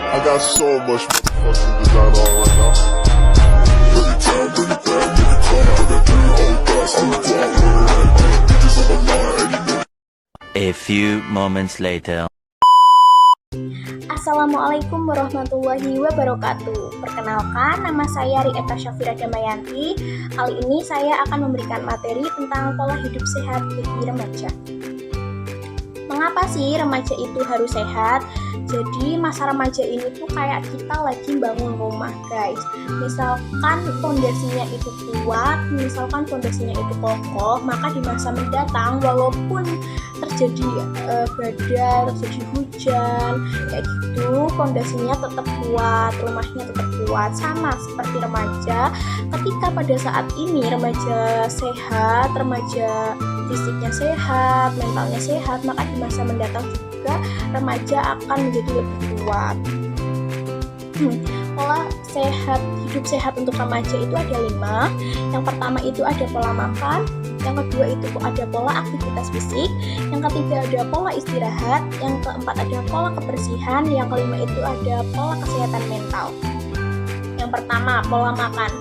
I got so much motherfucking design on right now. Every time, bring it back, make it come out, that thing hold fast, I'm the block, bitches on my line, A few moments later. Assalamualaikum warahmatullahi wabarakatuh. Perkenalkan, nama saya Rieta Syafira Damayanti. Kali ini saya akan memberikan materi tentang pola hidup sehat bagi remaja. Mengapa sih remaja itu harus sehat? Jadi masa remaja ini tuh kayak kita lagi bangun rumah, guys. Misalkan fondasinya itu kuat, misalkan fondasinya itu kokoh, maka di masa mendatang walaupun terjadi badai, terjadi hujan, kayak gitu, fondasinya tetap kuat, rumahnya tetap kuat. Sama seperti remaja, ketika pada saat ini remaja sehat, remaja fisiknya sehat, mentalnya sehat, maka di masa mendatang juga remaja akan menjadi lebih kuat. Pola hidup sehat untuk remaja itu ada 5. Yang pertama itu ada pola makan, yang kedua itu ada pola aktivitas fisik, yang ketiga ada pola istirahat, yang keempat ada pola kebersihan, yang kelima itu ada pola kesehatan mental. Yang pertama, pola makan.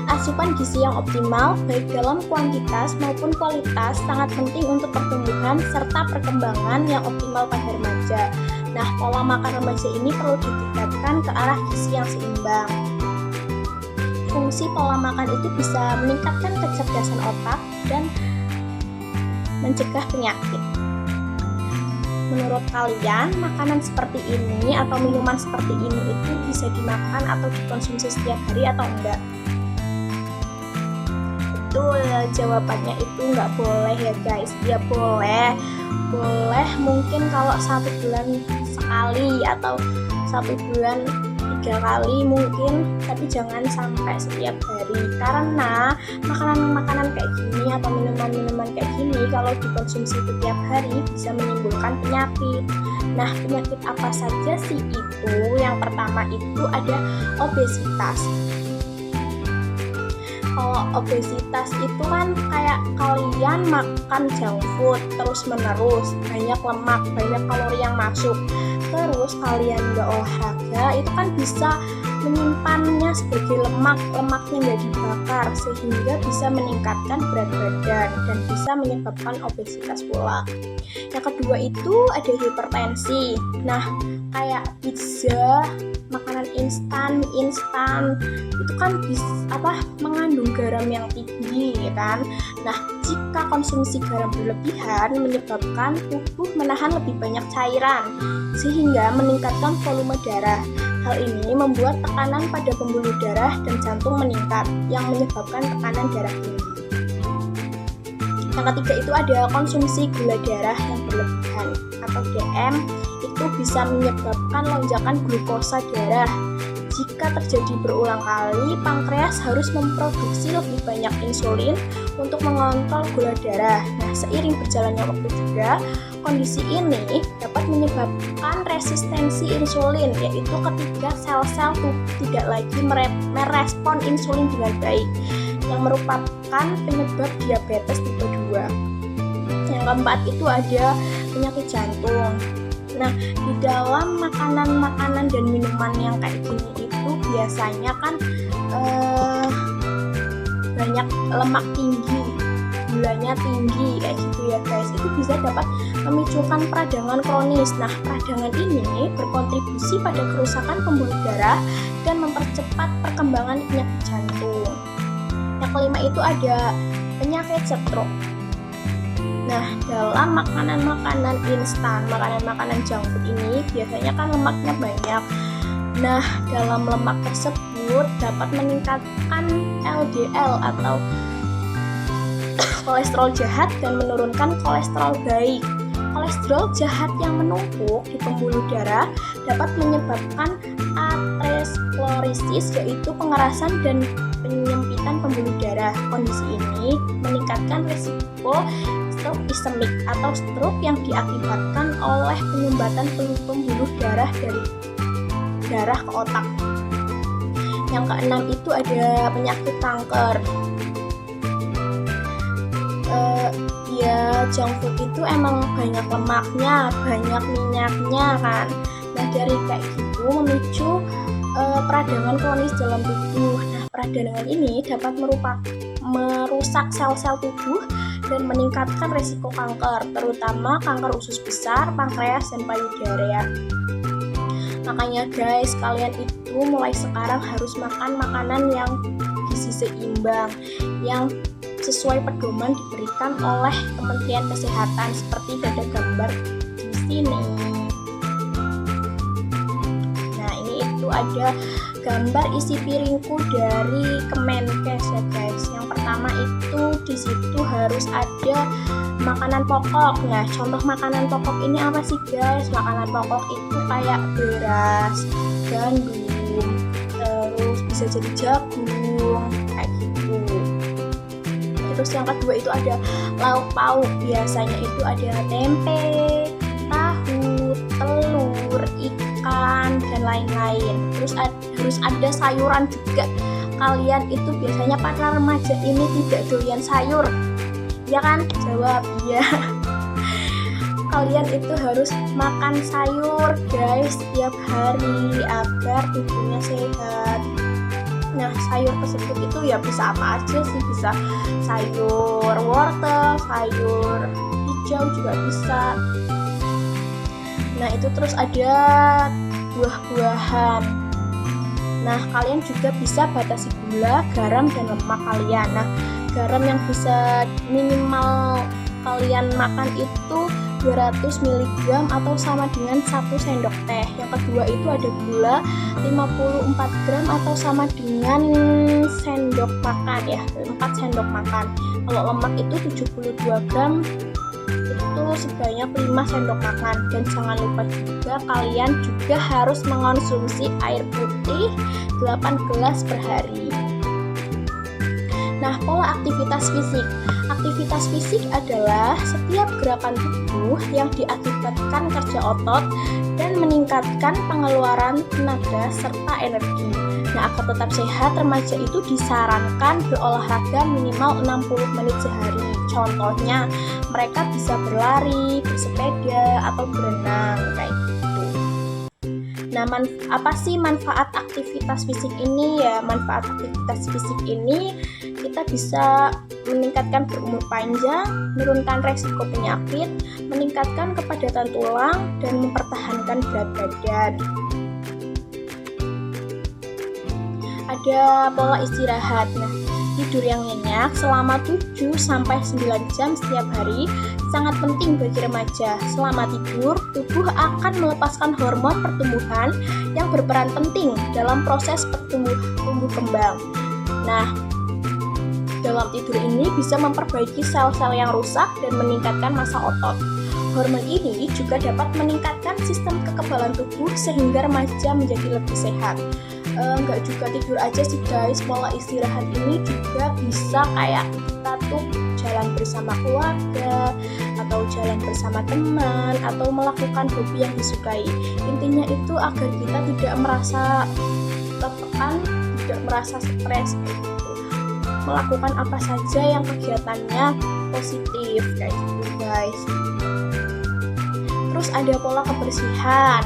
Asupan gizi yang optimal baik dalam kuantitas maupun kualitas sangat penting untuk pertumbuhan serta perkembangan yang optimal pada remaja. Nah, pola makan remaja ini perlu ditingkatkan ke arah gizi yang seimbang. Fungsi pola makan itu bisa meningkatkan kecerdasan otak dan mencegah penyakit. Menurut kalian, makanan seperti ini atau minuman seperti ini itu bisa dimakan atau dikonsumsi setiap hari atau enggak? Betul, jawabannya itu nggak boleh ya guys. Ya boleh mungkin kalau 1 bulan sekali atau 1 bulan 3 kali mungkin, tapi jangan sampai setiap hari, karena makanan kayak gini atau minuman kayak gini kalau dikonsumsi setiap hari bisa menimbulkan penyakit. Nah, penyakit apa saja sih itu? Yang pertama itu ada obesitas. Kalau obesitas itu kan kayak kalian makan junk food terus menerus, banyak lemak, banyak kalori yang masuk, terus kalian nggak olahraga, itu kan bisa menyimpannya sebagai lemaknya nggak dibakar sehingga bisa meningkatkan berat badan dan bisa menyebabkan obesitas pula. Yang kedua itu ada hipertensi. Nah, kayak pizza, makanan instan itu kan mengandung garam yang tinggi, ya kan? Nah, jika konsumsi garam berlebihan menyebabkan tubuh menahan lebih banyak cairan sehingga meningkatkan volume darah. Hal ini membuat tekanan pada pembuluh darah dan jantung meningkat yang menyebabkan tekanan darah tinggi. Yang ketiga itu ada konsumsi gula darah yang berlebihan atau DM. Itu bisa menyebabkan lonjakan glukosa darah. Jika terjadi berulang kali, pankreas harus memproduksi lebih banyak insulin untuk mengontrol gula darah. Nah, seiring berjalannya waktu juga, kondisi ini dapat menyebabkan resistensi insulin, yaitu ketika sel-sel tubuh tidak lagi merespon insulin dengan baik, yang merupakan penyebab diabetes tipe 2. Yang keempat itu ada penyakit jantung. Nah, di dalam makanan dan minuman yang kayak gini itu biasanya kan banyak lemak tinggi, gulanya tinggi, kayak gitu ya guys. Itu bisa dapat memicukan peradangan kronis. Nah, peradangan ini berkontribusi pada kerusakan pembuluh darah dan mempercepat perkembangan penyakit jantung. Yang kelima itu ada penyakit stroke. Nah, dalam makanan instan, makanan junk food ini biasanya kan lemaknya banyak. Nah, dalam lemak tersebut dapat meningkatkan LDL atau kolesterol jahat dan menurunkan kolesterol baik. Kolesterol jahat yang menumpuk di pembuluh darah dapat menyebabkan aterosklerosis, yaitu pengerasan dan penyempitan pembuluh darah. Kondisi ini meningkatkan risiko stroke iskemik atau stroke yang diakibatkan oleh penyumbatan pembuluh darah dari darah ke otak. Yang keenam itu ada penyakit kanker. Ya, junk food itu emang banyak lemaknya, banyak minyaknya kan. Nah, dari kayak gitu memicu peradangan kronis dalam tubuh. Nah, peradangan ini dapat merusak sel-sel tubuh dan meningkatkan risiko kanker, terutama kanker usus besar, pankreas, dan payudara ya. Makanya guys, kalian itu mulai sekarang harus makan makanan yang gizi seimbang, yang sesuai pedoman diberikan oleh Kementerian Kesehatan seperti ada gambar di sini. Nah, ini itu ada gambar isi piringku dari Kemenkes ya guys. Yang pertama itu di situ harus ada makanan pokok. Nah, contoh makanan pokok ini apa sih guys? Makanan pokok itu kayak beras, gandum, terus bisa jadi jagung, kayak gitu. Terus yang kedua itu ada lauk pauk. Biasanya itu ada tempe, tahu, telur, ikan, dan lain-lain. Terus harus ada sayuran juga. Kalian itu biasanya para remaja ini tidak doyan sayur, ya kan? Jawab ya. Kalian itu harus makan sayur guys setiap hari agar tubuhnya sehat. Nah, sayur tersebut itu ya bisa apa aja sih, bisa sayur wortel, sayur hijau juga bisa. Nah, itu terus ada buah-buahan. Nah, kalian juga bisa batasi gula, garam, dan lemak kalian. Nah, garam yang bisa minimal kalian makan itu 200 mg atau sama dengan 1 sendok teh. Yang kedua itu ada gula 54 gram atau sama dengan sendok makan ya, 4 sendok makan. Kalau lemak itu 72 gram itu sebanyak 5 sendok makan. Dan jangan lupa juga kalian juga harus mengonsumsi air putih 8 gelas per hari. Nah, pola aktivitas fisik. Aktivitas fisik adalah setiap gerakan tubuh yang diakibatkan kerja otot dan meningkatkan pengeluaran tenaga serta energi. Nah, agar tetap sehat, remaja itu disarankan berolahraga minimal 60 menit sehari. Contohnya, mereka bisa berlari, bersepeda, atau berenang, kayak gitu. Nah, apa sih manfaat aktivitas fisik ini ya? Manfaat aktivitas fisik ini kita bisa meningkatkan berumur panjang, menurunkan resiko penyakit, meningkatkan kepadatan tulang, dan mempertahankan berat badan. Ada pola istirahat. Nah, tidur yang nyenyak selama 7-9 jam setiap hari sangat penting bagi remaja. Selama tidur, tubuh akan melepaskan hormon pertumbuhan yang berperan penting dalam proses tumbuh kembang. Nah, dalam tidur ini bisa memperbaiki sel-sel yang rusak dan meningkatkan massa otot. Hormon ini juga dapat meningkatkan sistem kekebalan tubuh sehingga remaja menjadi lebih sehat. Nggak juga tidur aja sih guys, pola istirahat ini juga bisa kayak kita tuh jalan bersama keluarga, atau jalan bersama teman, atau melakukan hobi yang disukai. Intinya itu agar kita tidak merasa tertekan, tidak merasa stres gitu. Melakukan apa saja yang kegiatannya positif kayak gitu guys. Terus ada pola kebersihan.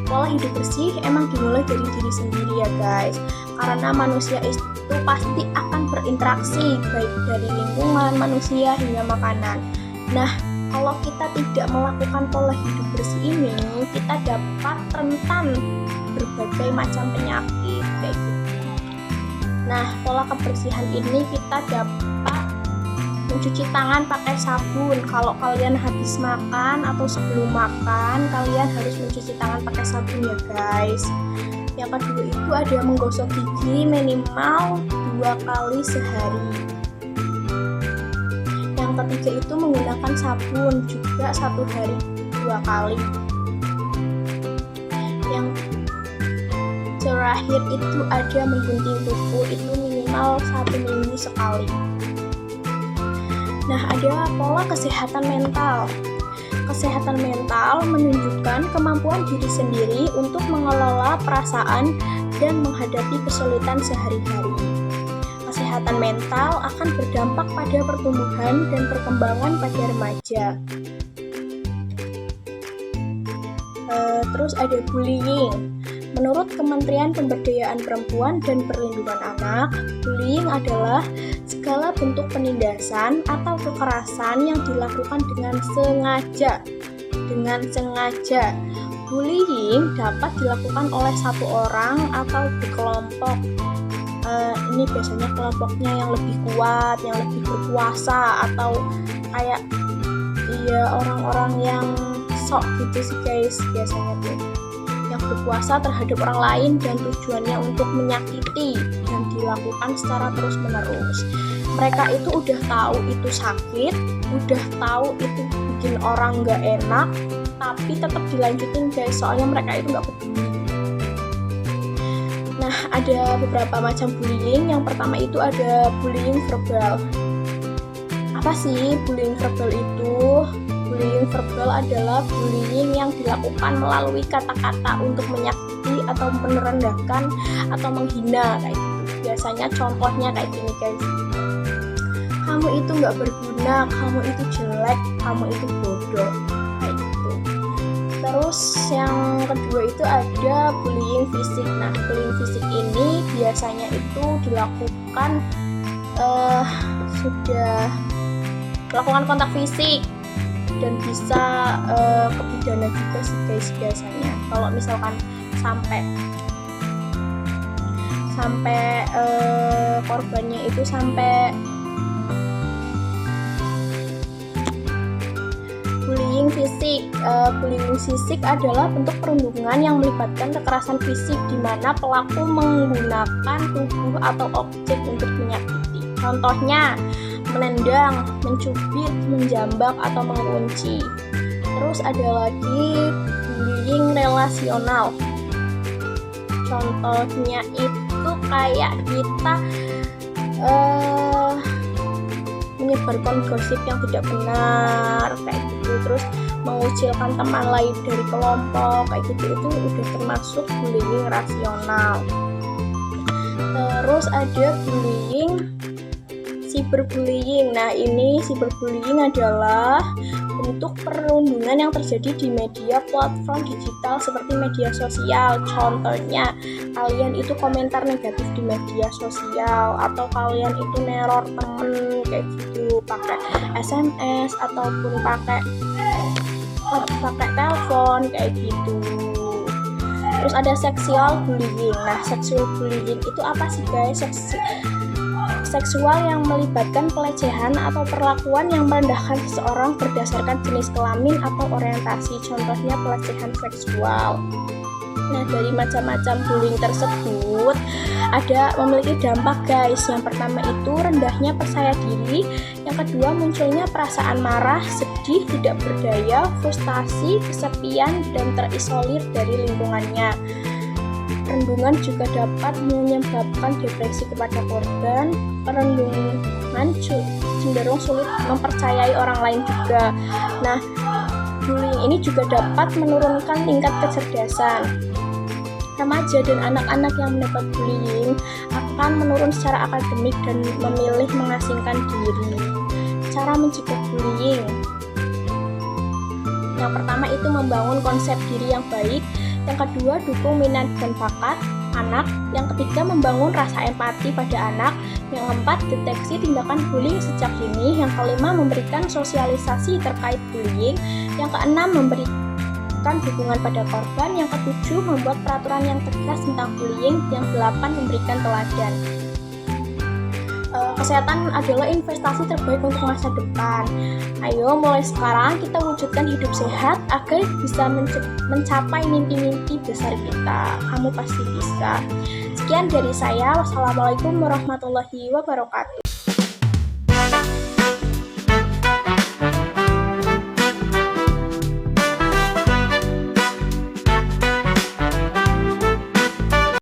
Pola hidup bersih emang dimulai dari diri sendiri ya guys, karena manusia itu pasti akan berinteraksi baik dari lingkungan manusia hingga makanan. Nah, kalau kita tidak melakukan pola hidup bersih ini, kita dapat rentan berbagai macam penyakit kayak gitu. Nah, pola kebersihan ini kita dapat mencuci tangan pakai sabun. Kalau kalian habis makan atau sebelum makan, kalian harus mencuci tangan pakai sabun ya guys. Yang kedua itu ada menggosok gigi minimal 2 kali sehari. Yang ketiga itu menggunakan sabun juga 1 hari 2 kali. Yang terakhir itu ada menggunting kuku, itu minimal 1 minggu sekali. Nah, ada pola kesehatan mental. Kesehatan mental menunjukkan kemampuan diri sendiri untuk mengelola perasaan dan menghadapi kesulitan sehari-hari. Kesehatan mental akan berdampak pada pertumbuhan dan perkembangan pada remaja. Terus ada bullying. Menurut Kementerian Pemberdayaan Perempuan dan Perlindungan Anak, bullying adalah segala bentuk penindasan atau kekerasan yang dilakukan dengan sengaja. Bullying dapat dilakukan oleh satu orang atau berkelompok. Ini biasanya kelompoknya yang lebih kuat, yang lebih berkuasa, atau kayak orang-orang yang sok gitu sih guys, biasanya tuh yang berkuasa terhadap orang lain dan tujuannya untuk menyakiti dan dilakukan secara terus-menerus. Mereka itu udah tahu itu sakit, udah tahu itu bikin orang gak enak, tapi tetap dilanjutin guys, soalnya mereka itu gak peduli. Nah, ada beberapa macam bullying. Yang pertama itu ada bullying verbal. Apa sih bullying verbal itu? Bullying verbal adalah bullying yang dilakukan melalui kata-kata untuk menyakiti atau merendahkan atau menghina kayak gitu. Biasanya contohnya kayak gini guys. Kamu itu nggak berguna, kamu itu jelek, kamu itu bodoh, kayak gitu. Terus yang kedua itu ada bullying fisik. Nah, bullying fisik ini biasanya itu dilakukan sudah melakukan kontak fisik dan bisa ke pidana juga sih guys biasanya. Kalau misalkan sampai korbannya itu sampai bullying fisik. Bullying fisik adalah bentuk perundungan yang melibatkan kekerasan fisik di mana pelaku menggunakan tubuh atau objek untuk menyakiti. Contohnya menendang, mencubit, menjambak, atau mengunci. Terus ada lagi bullying relasional. Contohnya itu kayak kita menyebarkan gosip yang tidak benar kayak gitu, terus mengucilkan teman lain dari kelompok kayak gitu, itu udah termasuk bullying rasional. Terus ada bullying cyberbullying. Nah, ini cyberbullying adalah bentuk perundungan yang terjadi di media platform digital seperti media sosial. Contohnya, kalian itu komentar negatif di media sosial, atau kalian itu neror temen kayak gitu pakai SMS ataupun pakai telepon kayak gitu. Terus ada sexual bullying. Nah, sexual bullying itu apa sih guys? Seksual yang melibatkan pelecehan atau perlakuan yang merendahkan seseorang berdasarkan jenis kelamin atau orientasi. Contohnya pelecehan seksual. Nah, dari macam-macam bullying tersebut ada memiliki dampak guys. Yang pertama itu rendahnya percaya diri. Yang kedua munculnya perasaan marah, sedih, tidak berdaya, frustasi, kesepian, dan terisolir dari lingkungannya. Perundungan juga dapat menyebabkan depresi kepada korban. Perundungan cenderung sulit mempercayai orang lain juga. Nah, bullying ini juga dapat menurunkan tingkat kecerdasan. Remaja dan anak-anak yang mendapat bullying akan menurun secara akademik dan memilih mengasingkan diri. Cara mencegah bullying. Yang pertama itu membangun konsep diri yang baik. Yang kedua, dukung minat dan bakat anak. Yang ketiga, membangun rasa empati pada anak. Yang keempat, deteksi tindakan bullying sejak dini. Yang kelima, memberikan sosialisasi terkait bullying. Yang keenam, memberikan dukungan pada korban. Yang ketujuh, membuat peraturan yang tegas tentang bullying. Yang delapan, memberikan teladan. Kesehatan adalah investasi terbaik untuk masa depan. Ayo mulai sekarang kita wujudkan hidup sehat agar bisa mencapai mimpi-mimpi besar kita. Kamu pasti bisa. Sekian dari saya. Wassalamualaikum warahmatullahi wabarakatuh.